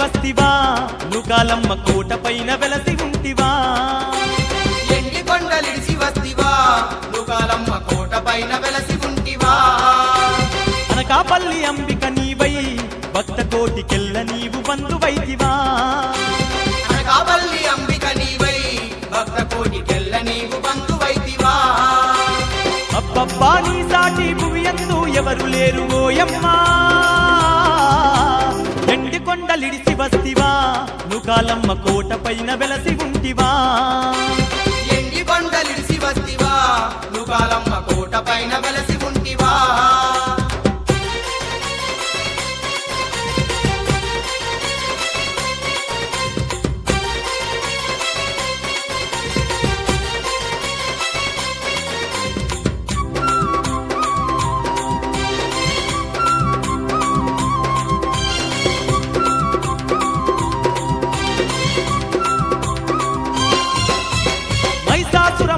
వస్తివా నుకాలమ్మ కోట పైన వెలసి ఉంటివా ఎండి కొండలిడిసి వస్తివా నుకాలమ్మ కోట పైన వెలసి ఉంటివా అనకాపల్లి అంబిక నీవై భక్త కోటికెల్ల నీవు బంధువైతివా అనకాపల్లి అంబిక నీవై భక్త కోటికెల్ల నీవు బంధువైతివా అబ్బబ్బా నీ సాటి భువియందు ఎవరు లేరు ఓయమ్మా ఎండి కొండలిడిసి వస్తివా నుకాలమ్మ కోట పైన వెలసి ఉంటివా ఎండి కొండలిడిసి వస్తివా నుకాలమ్మ కోట పైన వెలసి ఉంటివా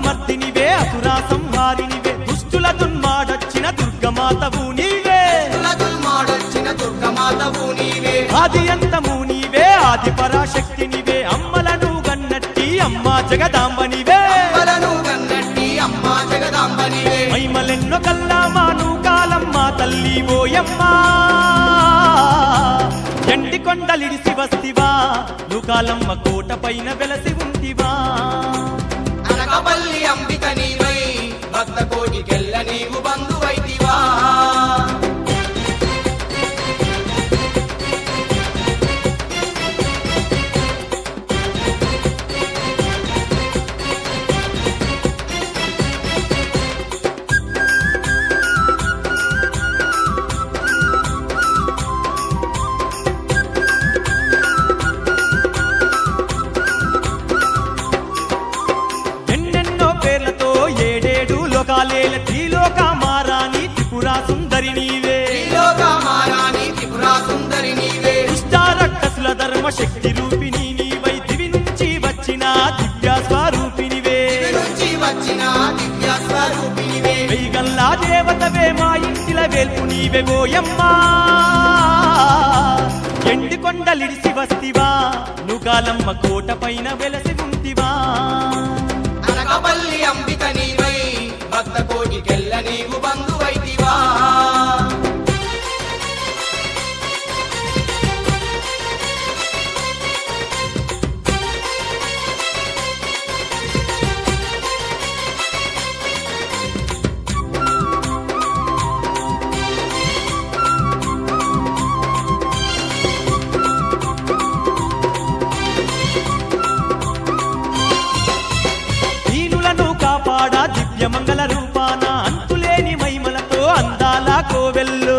మర్దినివే అసురా సంహారినివే దుష్టుల దున్మాడొచ్చిన దుర్గమాతవు నీవే ఆది అంతము నీవే ఆది పరాశక్తి నీవే అమ్మలను గన్నట్టి అమ్మా జగదాంబనివే మైమలెన్నో కల్లామాను కాలమ్మ తల్లి ఓయమ్మా ఎండి కొండలిడిసి వస్తివా నుకాలమ్మ కోట పైన వెలసి ఉంటివా అనకాపల్లి అంబిక నీవై భక్త కోటికెల్ల నీవు బంధువైతివా లోకాలేల త్రిలోక మారాని త్రిపురా సుందరి నీవే దుష్టారక్కసుల ధర్మ శక్తి రూపిణి నీవై దివి నుంచి వచ్చిన దివ్య స్వరూపినివే వెయ్యగల్లా దేవతవే మా ఇంటిల వేల్పు నీవే ఓయమ్మా ఎండి కొండలిడిసి వస్తివా నుకాలమ్మ కోట పైన వెలసి ఉంటివా అనకాపల్లి అంబిక నీవై భక్త కోటికెల్ల నీవు బంధువైతివా దివ్య మంగళ రూపాన అంతులేని మైమలతో అందాల కోవెల్లు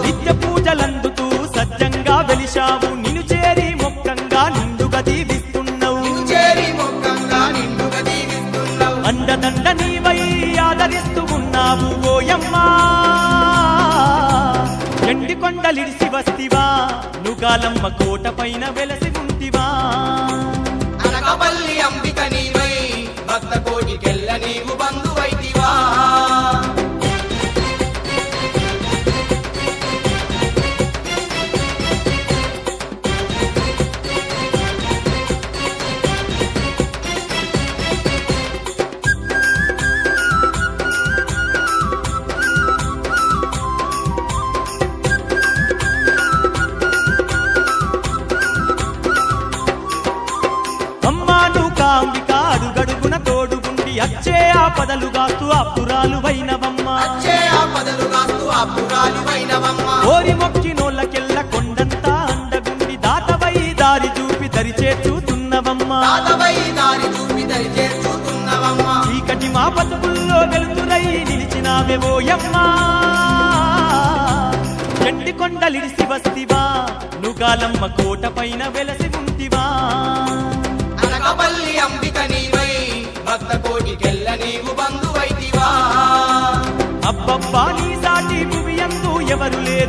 నిత్య పూజలందుతూ సజ్జంగా వెలిశావు నిన్ను చేరి మొక్కంగా నిండుగా దీవిస్తున్నావు అండదండ నీవై ఆదరిస్తూ ఉన్నావు ఓయమ్మా ఎండి కొండలిడిసి వస్తివా నుకాలమ్మ కోట పైన వెలసి ఉంటివా అనకాపల్లి అంబిక నీవై భక్త కోటికెల్ల నీవు బంధువైతివా అంబిక అడుగడుగున తోడుగుండి అచ్చే ఆపదలు గాస్తూ ఆపురాలువైనవమ్మ ఓరి మొక్కినోళ్ళకెల్ల కొండంతా అండగుండి దాతవై దారి చూపి దరి చేర్చుతున్నవమ్మ చీకటి మా బతుకుల్లో వెలుతురై నిలిచినావే ఓయమ్మా ఎండి కొండలిడిసి వస్తివా నుకాలమ్మ కోట పైన వెలసి ఉంటివా అనకాపల్లి అంబిక నీవై భక్త కోటికెల్ల నీవు బంధువైతివా అబ్బబ్బా నీ సాటి భువియందు ఎవరు లేరు